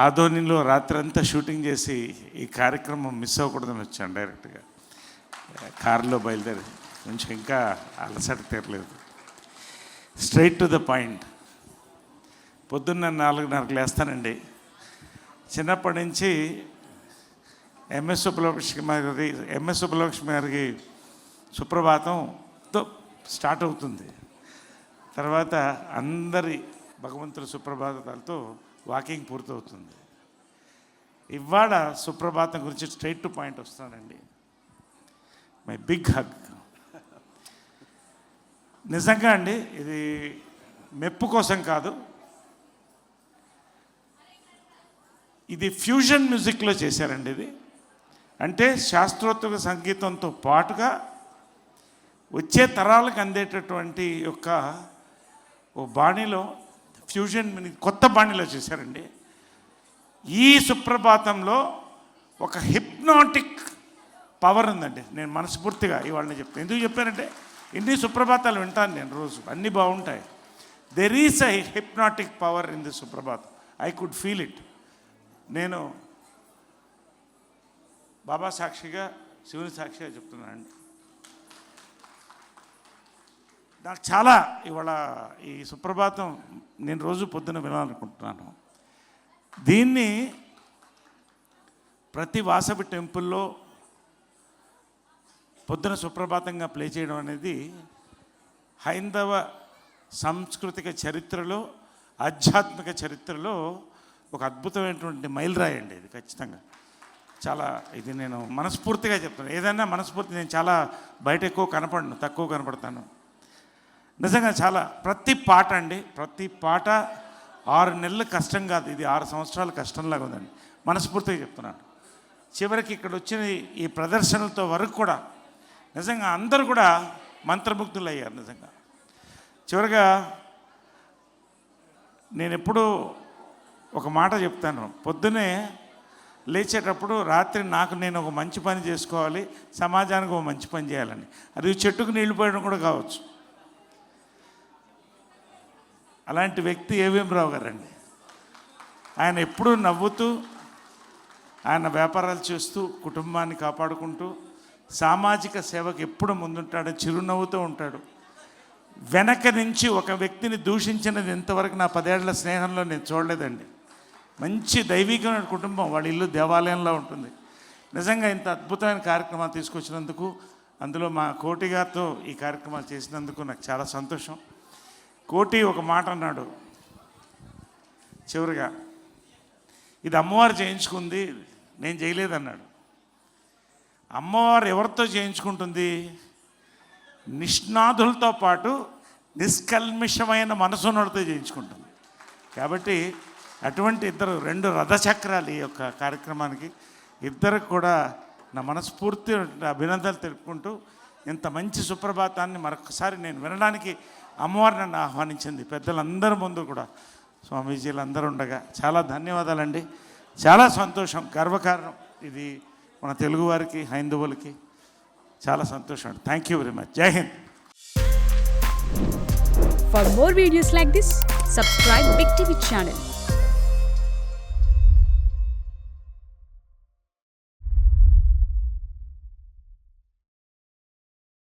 ఆదోనిలో రాత్రంతా షూటింగ్ చేసి ఈ కార్యక్రమం మిస్ అవ్వకూడదని వచ్చాను డైరెక్ట్గా. కారులో బయలుదేరి కొంచెం ఇంకా అలసట తీరలేదు. Straight to the point. పొద్దున్న 4:30 లేస్తానండి. చిన్నప్పటి నుంచి ఎంఎస్ సుబ్బలక్ష్మి గారికి సుప్రభాతంతో స్టార్ట్ అవుతుంది. తర్వాత అందరి భగవంతుల సుప్రభాతాలతో వాకింగ్ పూర్తవుతుంది. ఇవాళ సుప్రభాతం గురించి స్ట్రైట్ టు పాయింట్ వస్తానండి. My big hug. నిజంగా అండి, ఇది మెప్పు కోసం కాదు, ఇది ఫ్యూజన్ మ్యూజిక్లో చేశారండి. ఇది అంటే శాస్త్రోక్త సంగీతంతో పాటుగా వచ్చే తరాలకు అందేటటువంటి యొక్క ఓ బాణీలో ఫ్యూజన్ కొత్త బాణీలో చేశారండి. ఈ సుప్రభాతంలో ఒక హిప్నాటిక్ పవర్ ఉందండి. నేను మనస్ఫూర్తిగా ఇవాళ చెప్తాను. ఎందుకు చెప్పానంటే ఇన్ని సుప్రభాతాలు వింటాను నేను రోజు, అన్నీ బాగుంటాయి. There is a hypnotic power in the Suprabhatam. I could feel it. నేను బాబా సాక్షిగా, శివుని సాక్షిగా చెప్తున్నానండి. నాకు చాలా ఇవాళ ఈ సుప్రభాతం నేను రోజు పొద్దున వినాలనుకుంటున్నాను. దీన్ని ప్రతి వాసవి టెంపుల్లో పొద్దున సుప్రభాతంగా ప్లే చేయడం అనేది హైందవ సాంస్కృతిక చరిత్రలో, ఆధ్యాత్మిక చరిత్రలో ఒక అద్భుతమైనటువంటి మైలురాయి అండి ఇది. ఖచ్చితంగా చాలా ఇది నేను మనస్ఫూర్తిగా చెప్తాను. ఏదైనా మనస్ఫూర్తి. నేను చాలా బయట ఎక్కువ కనపడను, తక్కువ కనపడతాను. నిజంగా చాలా ప్రతి పాట అండి, ప్రతి పాట 6 నెలలు కష్టం కాదు, ఇది 6 సంవత్సరాలు కష్టంలాగా ఉందండి. మనస్ఫూర్తిగా చెప్తున్నాను. చివరికి ఇక్కడ వచ్చిన ఈ ప్రదర్శనలతో వరకు కూడా నిజంగా అందరూ కూడా మంత్రముగ్ధులు అయ్యారు. నిజంగా చివరిగా నేను ఎప్పుడూ ఒక మాట చెప్తాను. పొద్దునే లేచేటప్పుడు రాత్రి నేను ఒక మంచి పని చేసుకోవాలి, సమాజానికి ఒక మంచి పని చేయాలని. అది చెట్టుకు నీళ్లు పోయడం కూడా కావచ్చు. అలాంటి వ్యక్తి ఏవిఎం రావు గారండి. ఆయన ఎప్పుడూ నవ్వుతూ, ఆయన వ్యాపారాలు చేస్తూ, కుటుంబాన్ని కాపాడుకుంటూ, సామాజిక సేవకు ఎప్పుడు ముందుంటాడు, చిరునవ్వుతూ ఉంటాడు. వెనక నుంచి ఒక వ్యక్తిని దూషించినది ఇంతవరకు నా 10 ఏళ్ల స్నేహంలో నేను చూడలేదండి. మంచి దైవికమైన కుటుంబం, వాళ్ళ ఇల్లు దేవాలయంలో ఉంటుంది. నిజంగా ఇంత అద్భుతమైన కార్యక్రమాలు తీసుకొచ్చినందుకు, అందులో మా కోటి గారితో ఈ కార్యక్రమాలు చేసినందుకు నాకు చాలా సంతోషం. కోటి ఒక మాట అన్నాడు చివరిగా, ఇది అమ్మవారు చేయించుకుంది, నేను చేయలేదన్నాడు. అమ్మవారు ఎవరితో చేయించుకుంటుంది? నిష్ణాదులతో పాటు నిష్కల్మిషమైన మనసున్నతో చేయించుకుంటుంది. కాబట్టి అటువంటి ఇద్దరు 2 రథచక్రాలు ఈ యొక్క కార్యక్రమానికి. ఇద్దరికి కూడా నా మనస్ఫూర్తి అభినందనలు తెలుపుకుంటూ, ఇంత మంచి సుప్రభాతాన్ని మరొకసారి నేను వినడానికి అమ్మవారు నన్ను ఆహ్వానించింది. పెద్దలందరి ముందు కూడా స్వామీజీలు అందరూ ఉండగా చాలా ధన్యవాదాలండి. చాలా సంతోషం, గర్వకారణం ఇది మన తెలుగువారికి, హైందవులకి. చాలా సంతోషం అండి. Thank you very much. జై Hind. For more videos like this, subscribe Big TV channel.